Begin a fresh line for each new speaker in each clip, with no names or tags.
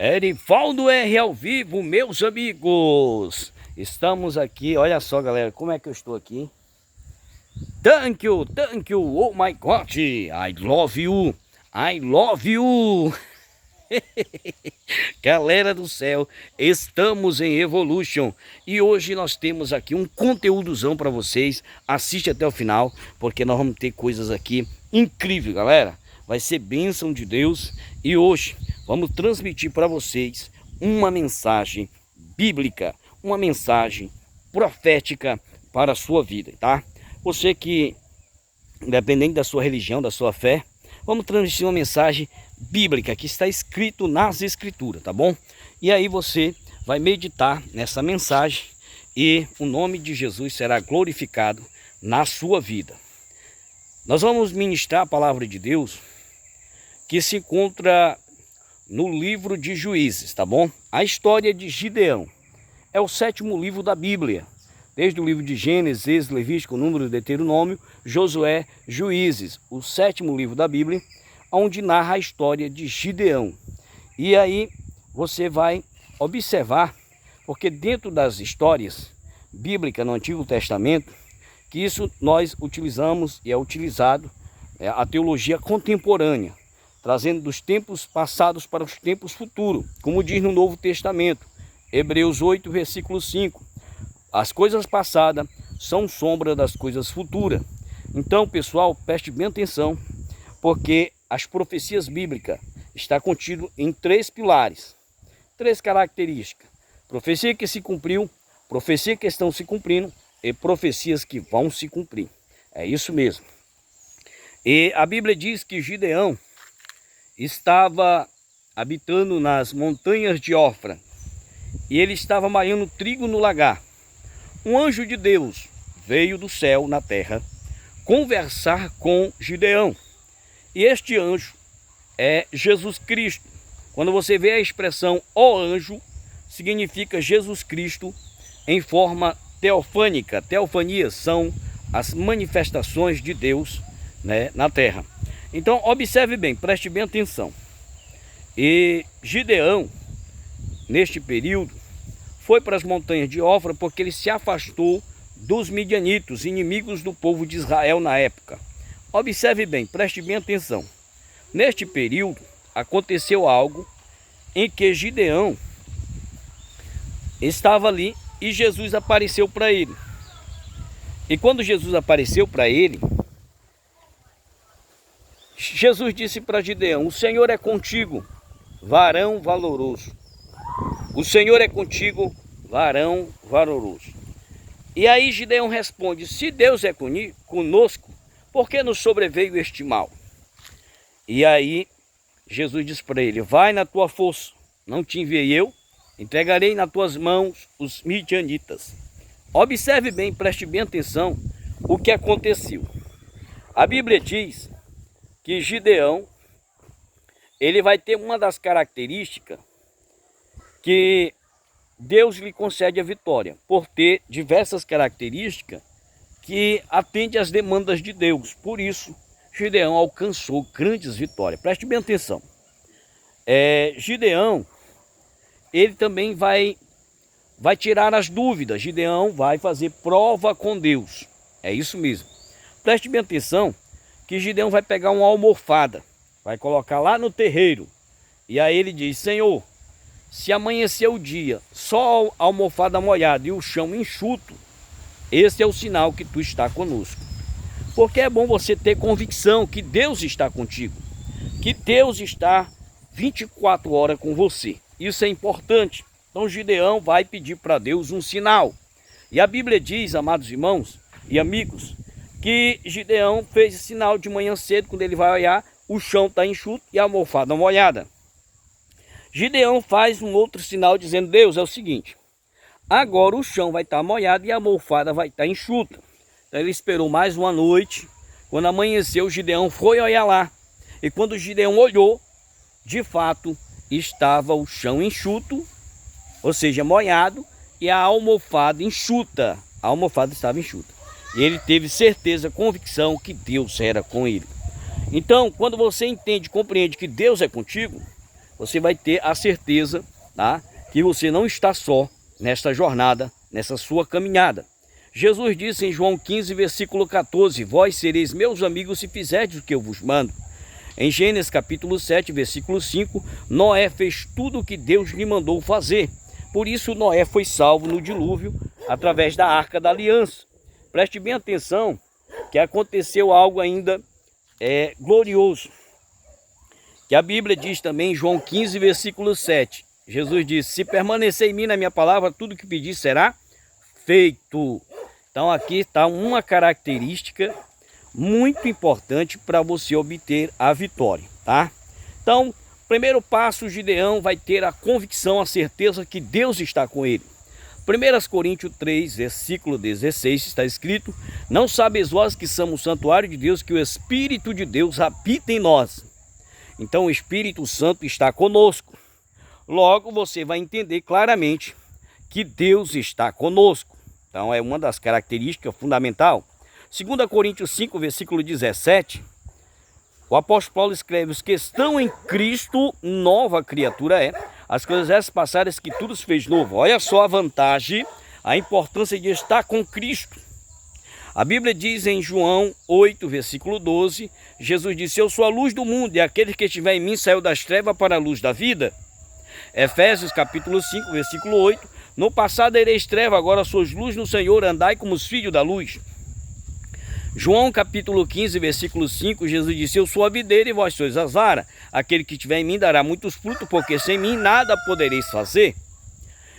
Erivaldo R ao vivo, meus amigos. Estamos aqui, olha só, galera, como é que eu estou aqui. Thank you, oh my God, I love you, I love you. Galera do céu, estamos em Evolution e hoje nós temos aqui um conteúdozão para vocês. Assiste até o final, porque nós vamos ter coisas aqui incríveis, galera. Vai ser bênção de Deus e hoje vamos transmitir para vocês uma mensagem bíblica, uma mensagem profética para a sua vida, tá? Você que, independente da sua religião, da sua fé, vamos transmitir uma mensagem bíblica que está escrito nas escrituras, tá bom? E aí você vai meditar nessa mensagem e o nome de Jesus será glorificado na sua vida. Nós vamos ministrar a palavra de Deus que se encontra no livro de Juízes, tá bom? A história de Gideão é o 7º livro da Bíblia, desde o livro de Gênesis, Levítico, Número, Deuteronômio, Josué, Juízes, o 7º livro da Bíblia, onde narra a história de Gideão. E aí você vai observar, porque dentro das histórias bíblicas no Antigo Testamento, que isso nós utilizamos e é utilizado a teologia contemporânea, trazendo dos tempos passados para os tempos futuros, como diz no Novo Testamento, Hebreus 8, versículo 5. As coisas passadas são sombra das coisas futuras. Então, pessoal, preste bem atenção, porque as profecias bíblicas estão contidas em 3 pilares, 3 características. Profecia que se cumpriu, profecia que estão se cumprindo e profecias que vão se cumprir. É isso mesmo. E a Bíblia diz que Gideão estava habitando nas montanhas de Ofra e ele estava malhando trigo no lagar. Um anjo de Deus veio do céu na terra conversar com Gideão. E este anjo é Jesus Cristo. Quando você vê a expressão ó anjo, significa Jesus Cristo em forma teofânica. Teofanias são as manifestações de Deus, né, na terra. Então observe bem, preste bem atenção. E Gideão, neste período, foi para as montanhas de Ofra porque ele se afastou dos midianitas, inimigos do povo de Israel na época. Observe bem, preste bem atenção. Neste período, aconteceu algo em que Gideão estava ali e Jesus apareceu para ele. E quando Jesus apareceu para ele, Jesus disse para Gideão: o Senhor é contigo, varão valoroso. O Senhor é contigo, varão valoroso. E aí Gideão responde: se Deus é conosco, por que nos sobreveio este mal? E aí Jesus diz para ele: vai na tua força, não te enviei eu, entregarei nas tuas mãos os midianitas. Observe bem, preste bem atenção o que aconteceu. A Bíblia diz que Gideão, ele vai ter uma das características que Deus lhe concede a vitória, por ter diversas características que atende às demandas de Deus. Por isso, Gideão alcançou grandes vitórias. Preste bem atenção. Gideão, ele também vai tirar as dúvidas. Gideão vai fazer prova com Deus. É isso mesmo. Preste bem atenção que Gideão vai pegar uma almofada, vai colocar lá no terreiro. E aí ele diz: Senhor, se amanhecer o dia, só a almofada molhada e o chão enxuto, esse é o sinal que tu está conosco. Porque é bom você ter convicção que Deus está contigo, que Deus está 24 horas com você. Isso é importante. Então Gideão vai pedir para Deus um sinal. E a Bíblia diz, amados irmãos e amigos, que Gideão fez esse sinal de manhã cedo. Quando ele vai olhar, o chão está enxuto e a almofada molhada. Gideão faz um outro sinal dizendo: Deus, é o seguinte, agora o chão vai estar molhado e a almofada vai estar enxuta. Então ele esperou mais uma noite. Quando amanheceu, Gideão foi olhar lá. E quando Gideão olhou, de fato estava o chão enxuto, ou seja, molhado, e a almofada enxuta. A almofada estava enxuta. E ele teve certeza, convicção que Deus era com ele. Então, quando você entende, compreende que Deus é contigo, você vai ter a certeza, tá, que você não está só nesta jornada, nessa sua caminhada. Jesus disse em João 15, versículo 14, vós sereis meus amigos se fizerdes o que eu vos mando. Em Gênesis capítulo 7, versículo 5, Noé fez tudo o que Deus lhe mandou fazer. Por isso Noé foi salvo no dilúvio através da Arca da Aliança. Preste bem atenção que aconteceu algo ainda glorioso. Que a Bíblia diz também em João 15, versículo 7. Jesus disse, se permanecer em mim na minha palavra, tudo que pedir será feito. Então aqui está uma característica muito importante para você obter a vitória, tá? Então, primeiro passo, Gideão vai ter a convicção, a certeza que Deus está com ele. 1 Coríntios 3, versículo 16, está escrito, não sabeis vós que somos o santuário de Deus, que o Espírito de Deus habita em nós. Então o Espírito Santo está conosco. Logo você vai entender claramente que Deus está conosco. Então é uma das características fundamentais. 2 Coríntios 5, versículo 17, o apóstolo Paulo escreve, os que estão em Cristo, nova criatura é, as coisas essas passadas que tudo se fez novo. Olha só a vantagem, a importância de estar com Cristo. A Bíblia diz em João 8, versículo 12, Jesus disse, eu sou a luz do mundo, e aquele que estiver em mim saiu das trevas para a luz da vida. Efésios capítulo 5, versículo 8, no passado ereis treva, agora sois luz no Senhor, andai como os filhos da luz. João capítulo 15, versículo 5, Jesus disse, eu sou a videira e vós sois as varas. Aquele que estiver em mim dará muitos frutos, porque sem mim nada podereis fazer.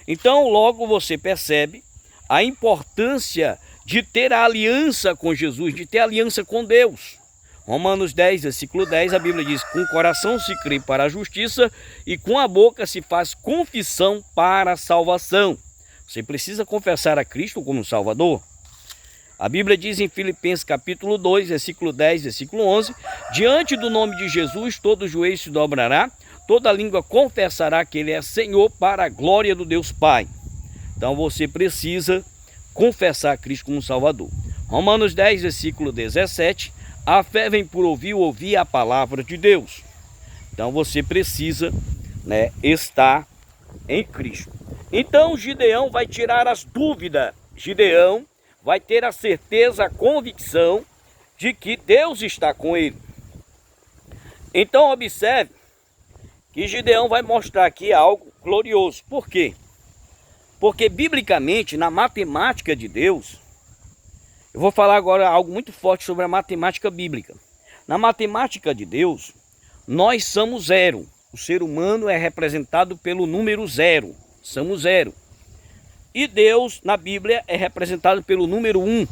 Então logo você percebe a importância de ter a aliança com Jesus, de ter aliança com Deus. Romanos 10, versículo 10, a Bíblia diz, com o coração se crê para a justiça e com a boca se faz confissão para a salvação. Você precisa confessar a Cristo como Salvador. A Bíblia diz em Filipenses capítulo 2, versículo 10, versículo 11, diante do nome de Jesus todo joelho se dobrará, toda língua confessará que ele é Senhor para a glória do Deus Pai. Então você precisa confessar a Cristo como Salvador. Romanos 10, versículo 17, a fé vem por ouvir a palavra de Deus. Então você precisa, estar em Cristo. Então Gideão vai tirar as dúvidas. Gideão vai ter a certeza, a convicção de que Deus está com ele. Então observe que Gideão vai mostrar aqui algo glorioso. Por quê? Porque biblicamente, na matemática de Deus, eu vou falar agora algo muito forte sobre a matemática bíblica. Na matemática de Deus, nós somos zero. O ser humano é representado pelo número zero. Somos zero. E Deus, na Bíblia, é representado pelo número 1.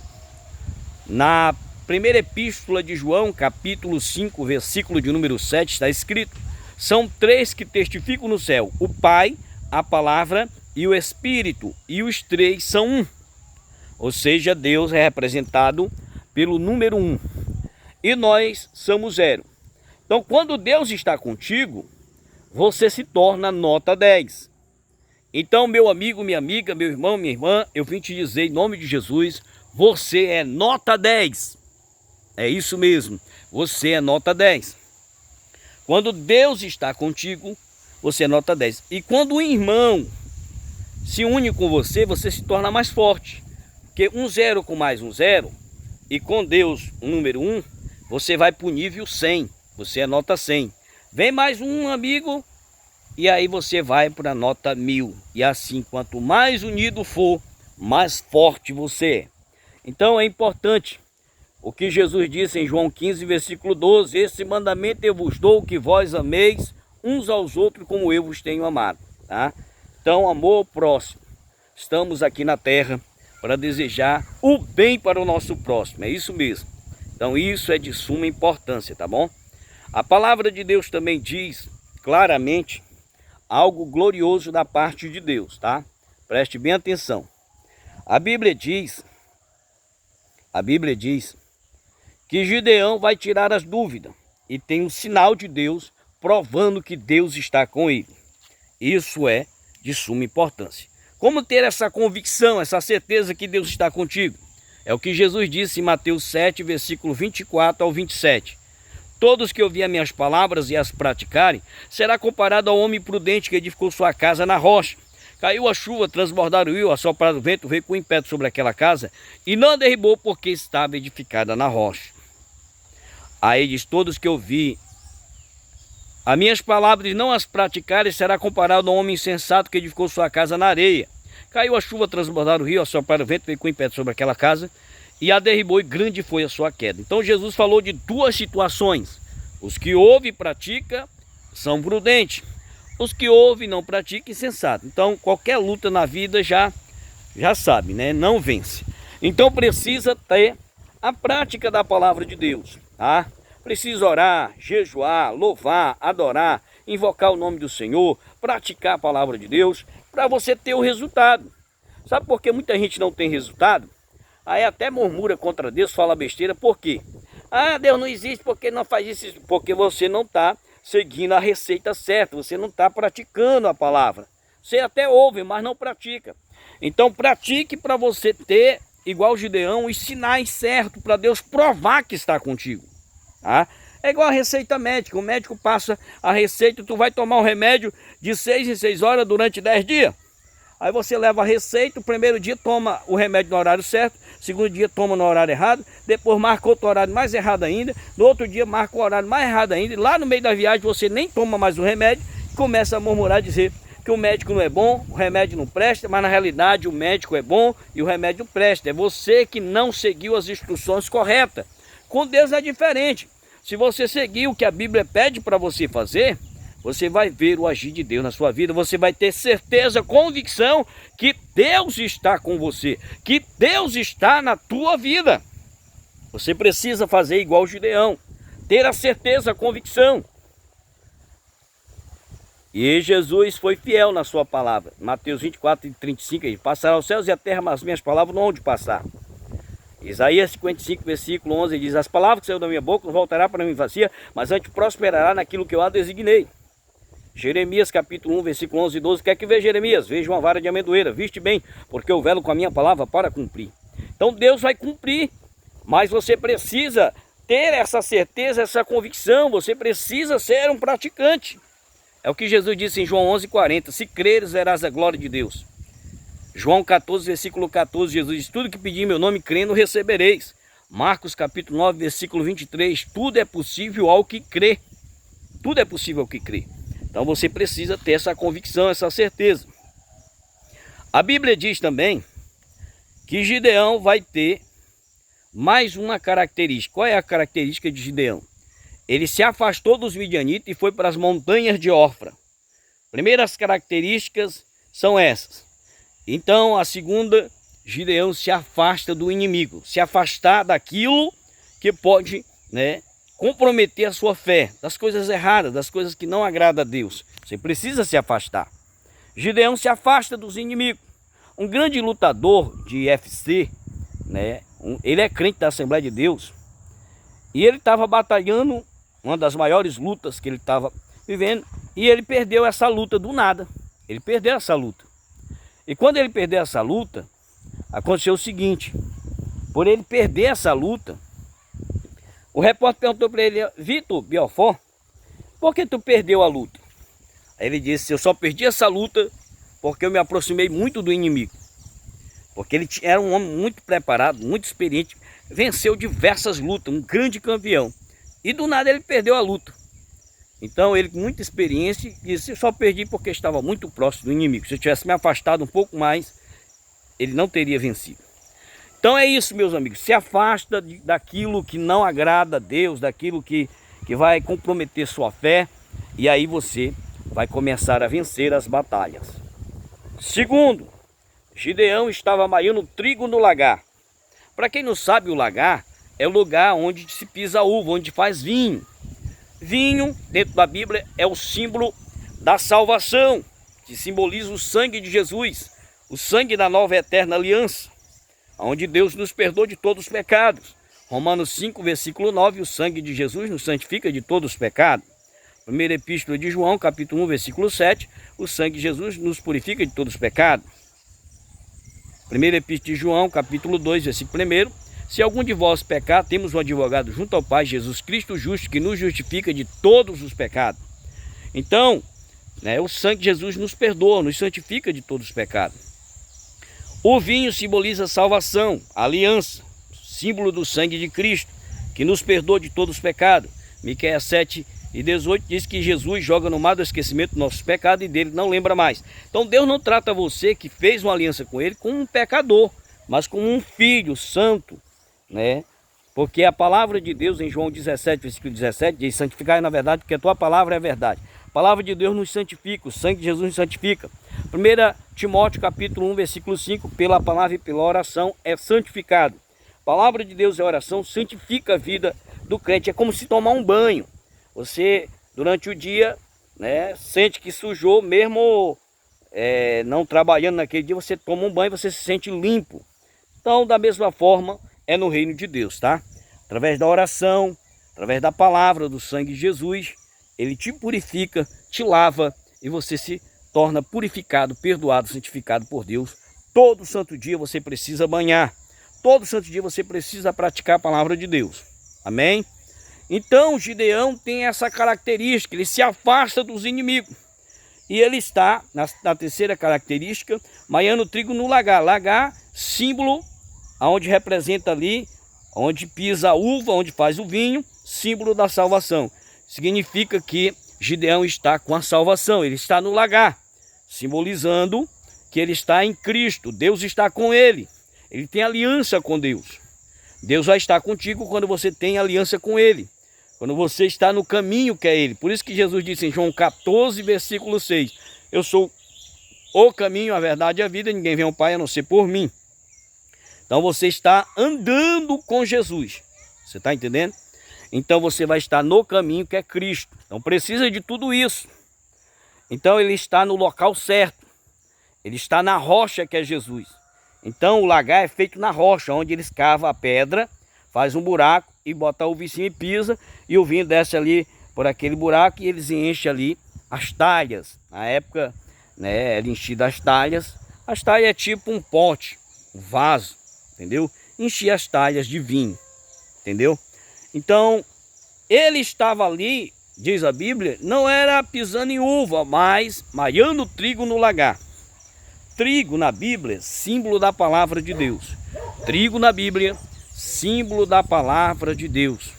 Na primeira epístola de João, capítulo 5, versículo de número 7, está escrito, são três que testificam no céu, o Pai, a Palavra e o Espírito, e os três são um. Ou seja, Deus é representado pelo número 1. E nós somos zero. Então, quando Deus está contigo, você se torna nota 10. Então, meu amigo, minha amiga, meu irmão, minha irmã, eu vim te dizer em nome de Jesus, você é nota 10. É isso mesmo, você é nota 10. Quando Deus está contigo, você é nota 10. E quando um irmão se une com você, você se torna mais forte. Porque um zero com mais um zero, e com Deus, o número 1, você vai para o nível 100. Você é nota 100. Vem mais um amigo, e aí você vai para a nota 1000. E assim, quanto mais unido for, mais forte você é. Então é importante o que Jesus disse em João 15, versículo 12. Esse mandamento eu vos dou, que vós ameis uns aos outros como eu vos tenho amado. Tá? Então, amor ao próximo. Estamos aqui na terra para desejar o bem para o nosso próximo. É isso mesmo. Então isso é de suma importância, tá bom? A palavra de Deus também diz claramente algo glorioso da parte de Deus, tá? Preste bem atenção. A Bíblia diz que Gideão vai tirar as dúvidas e tem um sinal de Deus provando que Deus está com ele. Isso é de suma importância. Como ter essa convicção, essa certeza que Deus está contigo? É o que Jesus disse em Mateus 7, versículo 24 ao 27. Todos que ouvirem as minhas palavras e as praticarem, será comparado ao homem prudente que edificou sua casa na rocha. Caiu a chuva, transbordaram o rio, assopraram o vento, veio com impéto sobre aquela casa, e não derribou porque estava edificada na rocha. Aí diz, todos que ouvirem as minhas palavras e não as praticarem, será comparado ao homem insensato que edificou sua casa na areia. Caiu a chuva, transbordaram o rio, assopraram o vento, veio com impéto sobre aquela casa, e a derribou, e grande foi a sua queda. Então Jesus falou de duas situações. Os que ouvem e praticam são prudentes. Os que ouvem e não praticam, insensato. Então qualquer luta na vida já sabe, né? Não vence. Então precisa ter a prática da palavra de Deus, tá? Precisa orar, jejuar, louvar, adorar, invocar o nome do Senhor, praticar a palavra de Deus, para você ter o resultado. Sabe por que muita gente não tem resultado? Aí até murmura contra Deus, fala besteira. Por quê? Ah, Deus não existe porque não faz isso. Porque você não está seguindo a receita certa, você não está praticando a palavra. Você até ouve, mas não pratica. Então pratique para você ter, igual Gideão, os sinais certos para Deus provar que está contigo. Tá? É igual a receita médica. O médico passa a receita, tu vai tomar o remédio de 6 em 6 horas durante 10 dias. Aí você leva a receita, o primeiro dia toma o remédio no horário certo, segundo dia toma no horário errado, depois marca outro horário mais errado ainda, no outro dia marca o horário mais errado ainda, e lá no meio da viagem você nem toma mais o remédio, e começa a murmurar, dizer que o médico não é bom, o remédio não presta, mas na realidade o médico é bom e o remédio presta. É você que não seguiu as instruções corretas. Com Deus é diferente. Se você seguir o que a Bíblia pede para você fazer, você vai ver o agir de Deus na sua vida. Você vai ter certeza, convicção que Deus está com você, que Deus está na tua vida. Você precisa fazer igual o Gideão, ter a certeza, a convicção. E Jesus foi fiel na sua palavra. Mateus 24 e 35, ele passará os céus e a terra, mas as minhas palavras não hão de passar. Isaías 55, versículo 11, diz, as palavras que saíram da minha boca não voltará para mim vazia, mas antes prosperará naquilo que eu a designei. Jeremias capítulo 1, versículo 11 e 12, quer que veja Jeremias? Veja uma vara de amendoeira, viste bem, porque eu velo com a minha palavra para cumprir. Então Deus vai cumprir, mas você precisa ter essa certeza, essa convicção, você precisa ser um praticante. É o que Jesus disse em João 11:40, se creres verás a glória de Deus. João 14, versículo 14, Jesus diz, tudo que pedir em meu nome, crendo, recebereis. Marcos capítulo 9, versículo 23, tudo é possível ao que crê. Tudo é possível ao que crê. Então você precisa ter essa convicção, essa certeza. A Bíblia diz também que Gideão vai ter mais uma característica. Qual é a característica de Gideão? Ele se afastou dos midianitas e foi para as montanhas de Ofra. Primeiras características são essas. Então a segunda, Gideão se afasta do inimigo. Se afastar daquilo que pode, comprometer a sua fé, das coisas erradas, das coisas que não agradam a Deus. Você precisa se afastar. Gideão se afasta dos inimigos. Um grande lutador de UFC, ele é crente da Assembleia de Deus, e ele estava batalhando, uma das maiores lutas que ele estava vivendo, e ele perdeu essa luta do nada. Ele perdeu essa luta. E quando ele perdeu essa luta, aconteceu o seguinte, por ele perder essa luta, o repórter perguntou para ele, Vitor Belfort, por que tu perdeu a luta? Aí ele disse, eu só perdi essa luta porque eu me aproximei muito do inimigo. Porque ele era um homem muito preparado, muito experiente, venceu diversas lutas, um grande campeão. E do nada ele perdeu a luta. Então ele, com muita experiência, disse, eu só perdi porque estava muito próximo do inimigo. Se eu tivesse me afastado um pouco mais, ele não teria vencido. Então é isso, meus amigos, se afasta daquilo que não agrada a Deus, daquilo que vai comprometer sua fé, e aí você vai começar a vencer as batalhas. Segundo, Gideão estava maiando trigo no lagar. Para quem não sabe, o lagar é o lugar onde se pisa uva, onde faz vinho. Vinho, dentro da Bíblia, é o símbolo da salvação, que simboliza o sangue de Jesus, o sangue da nova e eterna aliança, onde Deus nos perdoa de todos os pecados. Romanos 5, versículo 9, o sangue de Jesus nos santifica de todos os pecados. Primeira epístola de João, capítulo 1, versículo 7, o sangue de Jesus nos purifica de todos os pecados. Primeira epístola de João, capítulo 2, versículo 1, Se algum de vós pecar, temos um advogado junto ao Pai, Jesus Cristo justo, que nos justifica de todos os pecados. Então, o sangue de Jesus nos perdoa, nos santifica de todos os pecados. O vinho simboliza a salvação, a aliança, símbolo do sangue de Cristo, que nos perdoa de todos os pecados. Miqueias 7:18 diz que Jesus joga no mar do esquecimento nossos pecados e dele não lembra mais. Então Deus não trata você que fez uma aliança com ele como um pecador, mas como um filho santo, Porque a palavra de Deus em João 17, versículo 17, diz: santificai na verdade, porque a tua palavra é verdade. A palavra de Deus nos santifica, o sangue de Jesus nos santifica. 1 Timóteo capítulo 1, versículo 5, pela palavra e pela oração é santificado. A palavra de Deus é oração, santifica a vida do crente. É como se tomar um banho. Você, durante o dia, sente que sujou, mesmo não trabalhando naquele dia, você toma um banho e você se sente limpo. Então, da mesma forma, é no reino de Deus, tá? Através da oração, através da palavra, do sangue de Jesus, ele te purifica, te lava e você se torna purificado, perdoado, santificado por Deus. Todo santo dia você precisa banhar. Todo santo dia você precisa praticar a palavra de Deus. Amém? Então, Gideão tem essa característica, ele se afasta dos inimigos. E ele está, na terceira característica, maiando trigo no lagar. Lagar, símbolo, onde representa ali, onde pisa a uva, onde faz o vinho, símbolo da salvação. Significa que Gideão está com a salvação, ele está no lagar, simbolizando que ele está em Cristo, Deus está com ele, ele tem aliança com Deus. Deus vai estar contigo quando você tem aliança com ele, quando você está no caminho que é ele. Por isso que Jesus disse em João 14, versículo 6, eu sou o caminho, a verdade e a vida, ninguém vem ao Pai a não ser por mim. Então você está andando com Jesus, você está entendendo? Então você vai estar no caminho que é Cristo. Então precisa de tudo isso. Então ele está no local certo. Ele está na rocha que é Jesus. Então o lagar é feito na rocha, onde eles cavam a pedra, faz um buraco e bota o vicinho e pisa. E o vinho desce ali por aquele buraco e eles enchem ali as talhas. Na época, era enchido as talhas. As talhas é tipo um pote, um vaso, entendeu? Enchia as talhas de vinho, entendeu? Então, ele estava ali, diz a Bíblia, não era pisando em uva, mas maiando trigo no lagar. Trigo na Bíblia, símbolo da palavra de Deus. Trigo na Bíblia, símbolo da palavra de Deus.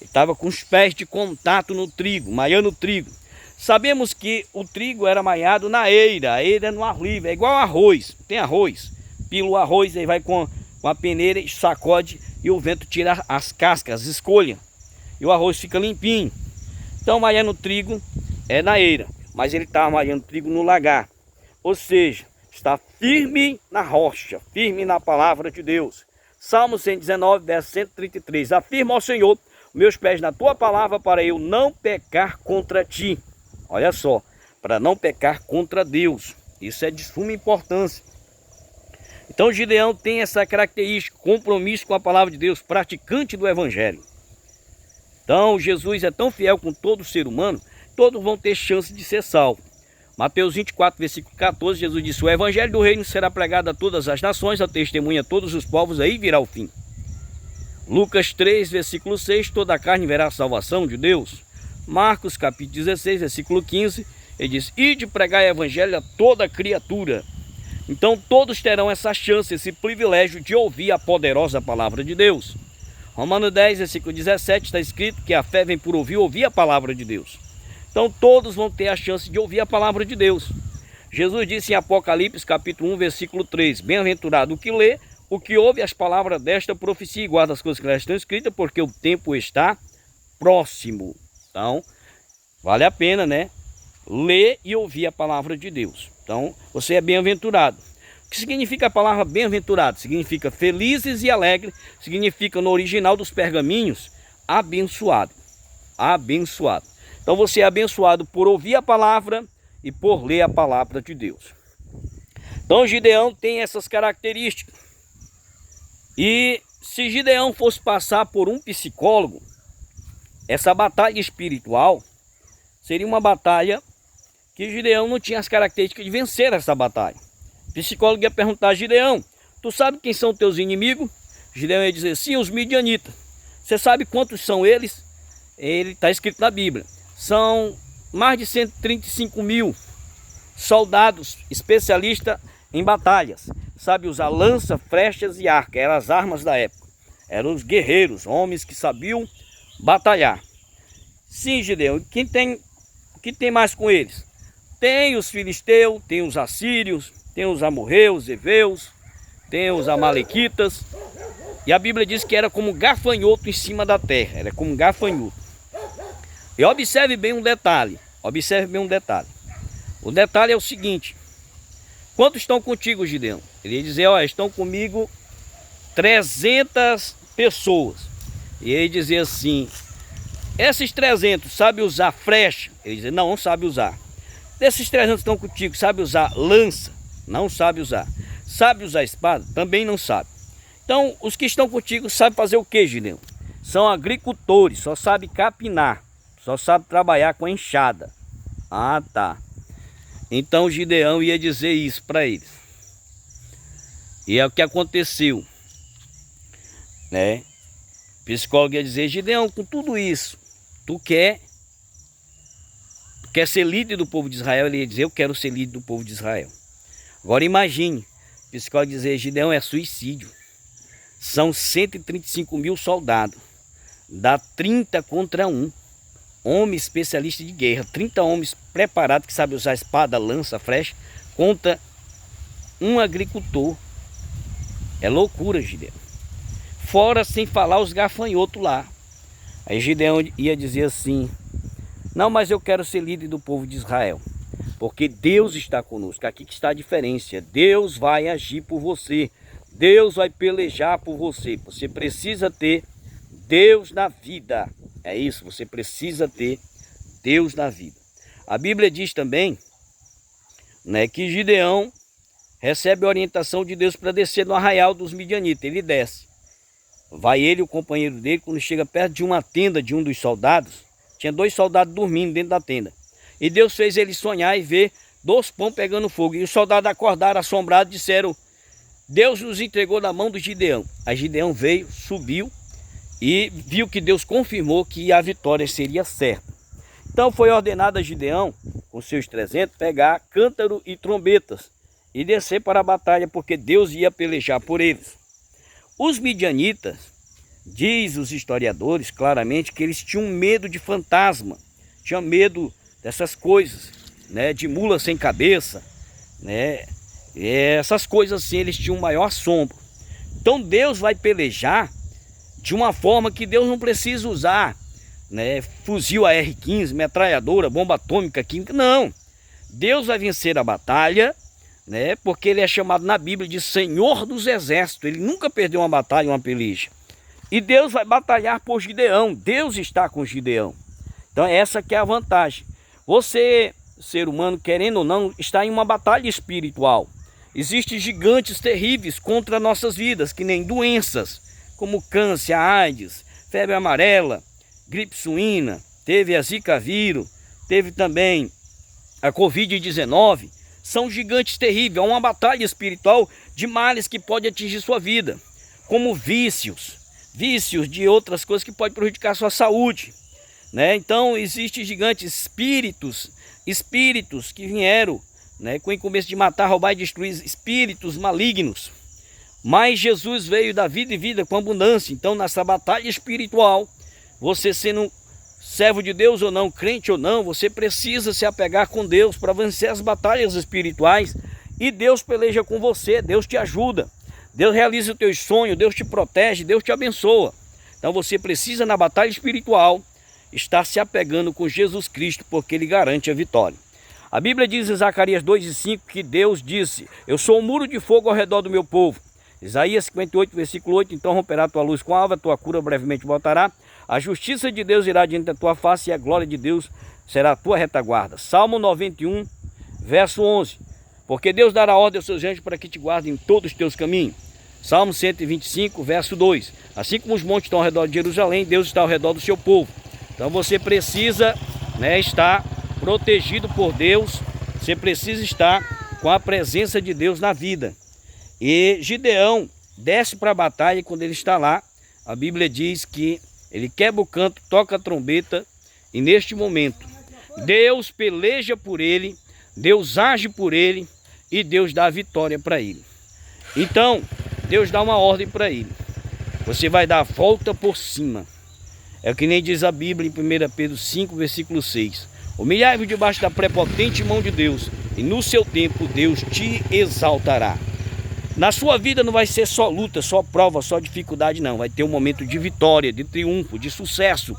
Ele estava com os pés de contato no trigo, maiando trigo. Sabemos que o trigo era maiado na eira, a eira é no ar livre, é igual arroz. Tem arroz, pila o arroz, aí vai com a peneira e sacode e o vento tira as cascas, as escolhas. E o arroz fica limpinho. Então maiando trigo é na eira, mas ele está maiando trigo no lagar. Ou seja, está firme na rocha, firme na palavra de Deus. Salmo 119, verso 133. Afirma ao Senhor, meus pés na tua palavra, para eu não pecar contra ti. Olha só, para não pecar contra Deus. Isso é de suma importância. Então Gideão tem essa característica, compromisso com a palavra de Deus, praticante do evangelho. Então Jesus é tão fiel com todo ser humano, todos vão ter chance de ser salvos. Mateus 24, versículo 14, Jesus disse: o evangelho do reino será pregado a todas as nações, a testemunha a todos os povos, aí virá o fim. Lucas 3, versículo 6, toda a carne verá a salvação de Deus. Marcos capítulo 16, versículo 15, ele diz: ide pregar o evangelho a toda criatura. Então todos terão essa chance, esse privilégio de ouvir a poderosa palavra de Deus. Romanos 10, versículo 17, está escrito que a fé vem por ouvir a palavra de Deus. Então todos vão ter a chance de ouvir a palavra de Deus. Jesus disse em Apocalipse capítulo 1, versículo 3, bem-aventurado o que lê, o que ouve as palavras desta profecia e guarda as coisas que lá estão escritas, porque o tempo está próximo. Então, vale a pena, ler e ouvir a palavra de Deus. Então, você é bem-aventurado. O que significa a palavra bem-aventurado? Significa felizes e alegres. Significa, no original dos pergaminhos, abençoado. Abençoado. Então, você é abençoado por ouvir a palavra e por ler a palavra de Deus. Então, Gideão tem essas características. E se Gideão fosse passar por um psicólogo, essa batalha espiritual seria uma batalha que Gideão não tinha as características de vencer essa batalha. O psicólogo ia perguntar a Gideão: tu sabe quem são teus inimigos? Gideão ia dizer, sim, os midianitas. Você sabe quantos são eles? Ele está escrito na Bíblia. São mais de 135 mil soldados especialistas em batalhas. Sabe usar lança, flechas e arco. Eram as armas da época. Eram os guerreiros, homens que sabiam batalhar. Sim, Gideão. O que tem mais com eles? Tem os filisteus, tem os assírios, tem os amorreus, heveus, tem os amalequitas. E a Bíblia diz que era como gafanhoto em cima da terra. Era como gafanhoto. E observe bem um detalhe. Observe bem um detalhe. O detalhe é o seguinte. Quantos estão contigo, Gideão? Ele ia dizer, ó, estão comigo 300 pessoas. E ele dizia assim, esses 300 sabe usar flecha? Ele dizia, não sabe usar. Desses 300 estão contigo, sabe usar lança? Não sabe usar. Sabe usar espada? Também não sabe. Então, os que estão contigo sabem fazer o que, Gideão? São agricultores, só sabem capinar, só sabem trabalhar com enxada. Ah, tá. Então Gideão ia dizer isso para eles. E é o que aconteceu, né? O psicólogo ia dizer, Gideão, com tudo isso, tu quer ser líder do povo de Israel? Ele ia dizer, eu quero ser líder do povo de Israel. Agora imagine, o psicólogo ia dizer, Gideão, é suicídio. São 135 mil soldados. Dá 30 contra 1. Homem especialista de guerra. 30 homens preparados que sabem usar espada, lança, flecha. Contra um agricultor. É loucura, Gideão. Fora sem falar os gafanhotos lá. Aí Gideão ia dizer assim, não, mas eu quero ser líder do povo de Israel. Porque Deus está conosco. Aqui que está a diferença. Deus vai agir por você. Deus vai pelejar por você. Você precisa ter Deus na vida. É isso, você precisa ter Deus na vida. A Bíblia diz também, né, que Gideão recebe a orientação de Deus para descer no arraial dos midianitas. Ele desce. Vai ele e o companheiro dele, quando chega perto de uma tenda de um dos soldados, tinha 2 soldados dormindo dentro da tenda. E Deus fez ele sonhar e ver 2 pães pegando fogo. E os soldados acordaram assombrados e disseram, Deus nos entregou na mão do Gideão. Aí Gideão veio, subiu e viu que Deus confirmou que a vitória seria certa. Então foi ordenado a Gideão, com seus 300, pegar cântaro e trombetas e descer para a batalha, porque Deus ia pelejar por eles. Os midianitas, diz os historiadores claramente, que eles tinham medo de fantasma, tinham medo dessas coisas, né, de mula sem cabeça, né? Essas coisas assim, eles tinham um maior assombro. Então Deus vai pelejar de uma forma que Deus não precisa usar, né, fuzil AR-15, metralhadora, bomba atômica, química, não. Deus vai vencer a batalha, né, porque ele é chamado na Bíblia de Senhor dos Exércitos. Ele nunca perdeu uma batalha, uma peleja. E Deus vai batalhar por Gideão. Deus está com Gideão. Então essa que é a vantagem. Você, ser humano, querendo ou não, está em uma batalha espiritual. Existem gigantes terríveis contra nossas vidas, que nem doenças, como câncer, a AIDS, febre amarela, gripe suína, teve a Zika vírus, teve também a Covid-19. São gigantes terríveis, é uma batalha espiritual de males que pode atingir sua vida, como vícios de outras coisas que podem prejudicar a sua saúde, né? Então existem gigantes, espíritos que vieram, né, com o incumbência de matar, roubar e destruir, espíritos malignos. Mas Jesus veio da vida e vida com abundância. Então nessa batalha espiritual, você sendo servo de Deus ou não, crente ou não, você precisa se apegar com Deus para vencer as batalhas espirituais. E Deus peleja com você, Deus te ajuda, Deus realiza os teus sonhos, Deus te protege, Deus te abençoa. Então você precisa, na batalha espiritual, estar se apegando com Jesus Cristo, porque Ele garante a vitória. A Bíblia diz em Zacarias 2:5 que Deus disse, eu sou um muro de fogo ao redor do meu povo. Isaías 58, versículo 8, então romperá a tua luz com a alva, a tua cura brevemente voltará. A justiça de Deus irá diante da tua face e a glória de Deus será a tua retaguarda. Salmo 91, verso 11. Porque Deus dará ordem aos seus anjos para que te guardem em todos os teus caminhos. Salmo 125, verso 2. Assim como os montes estão ao redor de Jerusalém, Deus está ao redor do seu povo. Então você precisa, né, estar protegido por Deus. Você precisa estar com a presença de Deus na vida. E Gideão desce para a batalha e quando ele está lá, a Bíblia diz que ele quebra o canto, toca a trombeta e neste momento Deus peleja por ele, Deus age por ele e Deus dá a vitória para ele. Então, Deus dá uma ordem para ele. Você vai dar a volta por cima. É o que nem diz a Bíblia em 1 Pedro 5, versículo 6. Humilhai-vos debaixo da prepotente mão de Deus, e no seu tempo Deus te exaltará. Na sua vida não vai ser só luta, só prova, só dificuldade, não. Vai ter um momento de vitória, de triunfo, de sucesso.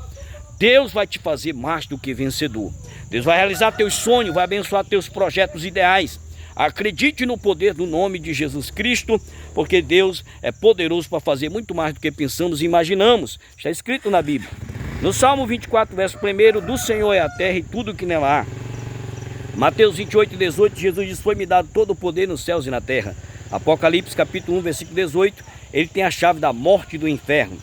Deus vai te fazer mais do que vencedor. Deus vai realizar teus sonhos, vai abençoar teus projetos ideais. Acredite no poder do nome de Jesus Cristo, porque Deus é poderoso para fazer muito mais do que pensamos e imaginamos. Está escrito na Bíblia. No Salmo 24, verso 1, do Senhor é a terra e tudo que nela há. Mateus 28, 18, Jesus diz, foi-me dado todo o poder nos céus e na terra. Apocalipse capítulo 1, versículo 18, ele tem a chave da morte e do inferno.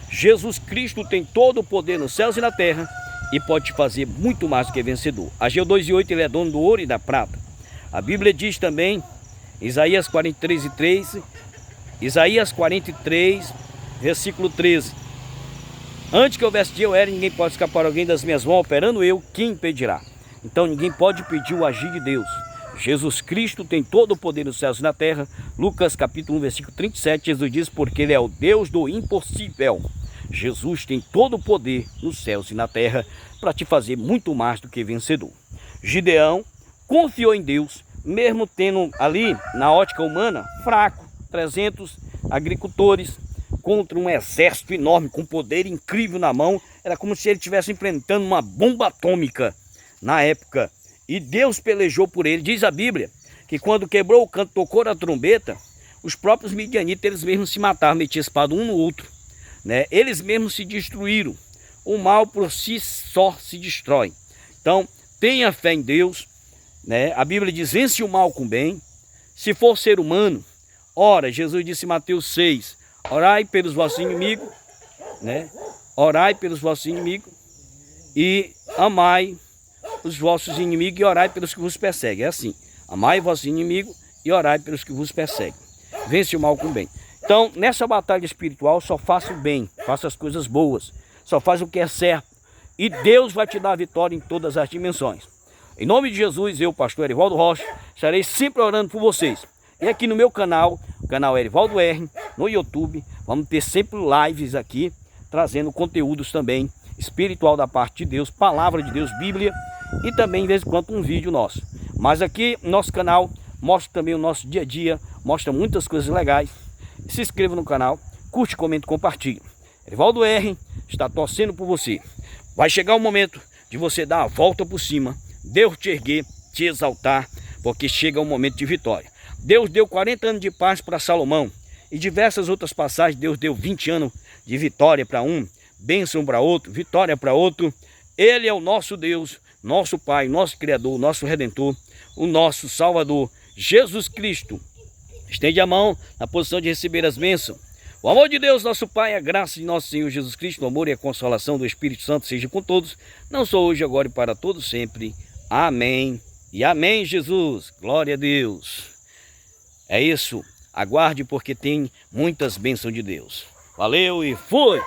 Jesus Cristo tem todo o poder nos céus e na terra e pode te fazer muito mais do que vencedor. Ageu 2:8, ele é dono do ouro e da prata. A Bíblia diz também, Isaías 43:3, Isaías 43, versículo 13. Antes que houvesse dia, eu era, ninguém pode escapar alguém das minhas mãos, operando eu, quem impedirá? Então ninguém pode impedir o agir de Deus. Jesus Cristo tem todo o poder nos céus e na terra. Lucas capítulo 1, versículo 37, Jesus diz, porque ele é o Deus do impossível. Jesus tem todo o poder nos céus e na terra para te fazer muito mais do que vencedor. Gideão confiou em Deus, mesmo tendo ali, na ótica humana, fraco, 300 agricultores contra um exército enorme, com poder incrível na mão. Era como se ele estivesse enfrentando uma bomba atômica na época. E Deus pelejou por ele. Diz a Bíblia que quando quebrou o canto, tocou a trombeta, os próprios midianitas, eles mesmos se mataram, metiam espada um no outro, né? Eles mesmos se destruíram. O mal por si só se destrói. Então, tenha fé em Deus, né? A Bíblia diz, vence o mal com o bem. Se for ser humano, ora, Jesus disse em Mateus 6, orai pelos vossos inimigos, né? Orai pelos vossos inimigos e amai os vossos inimigos e orai pelos que vos perseguem. É assim, amai vossos inimigos e orai pelos que vos perseguem. Vence o mal com o bem. Então, nessa batalha espiritual, só faça o bem, faça as coisas boas, só faz o que é certo. E Deus vai te dar a vitória em todas as dimensões. Em nome de Jesus, eu, pastor Erivaldo Rocha, estarei sempre orando por vocês. E aqui no meu canal, o canal Erivaldo R, no YouTube, vamos ter sempre lives aqui, trazendo conteúdos também espiritual da parte de Deus, palavra de Deus, Bíblia, e também de vez em quando um vídeo nosso. Mas aqui, nosso canal mostra também o nosso dia a dia, mostra muitas coisas legais. Se inscreva no canal, curte, comente, compartilhe. Erivaldo R está torcendo por você. Vai chegar o momento de você dar a volta por cima, Deus te erguer, te exaltar, porque chega o momento de vitória. Deus deu 40 anos de paz para Salomão e diversas outras passagens. Deus deu 20 anos de vitória para um, bênção para outro, vitória para outro. Ele é o nosso Deus, nosso Pai, nosso Criador, nosso Redentor, o nosso Salvador, Jesus Cristo. Estende a mão na posição de receber as bênçãos. O amor de Deus, nosso Pai, a graça de nosso Senhor Jesus Cristo, o amor e a consolação do Espírito Santo seja com todos, não só hoje, agora e para todos sempre. Amém. E amém, Jesus. Glória a Deus. É isso. Aguarde, porque tem muitas bênçãos de Deus. Valeu e fui!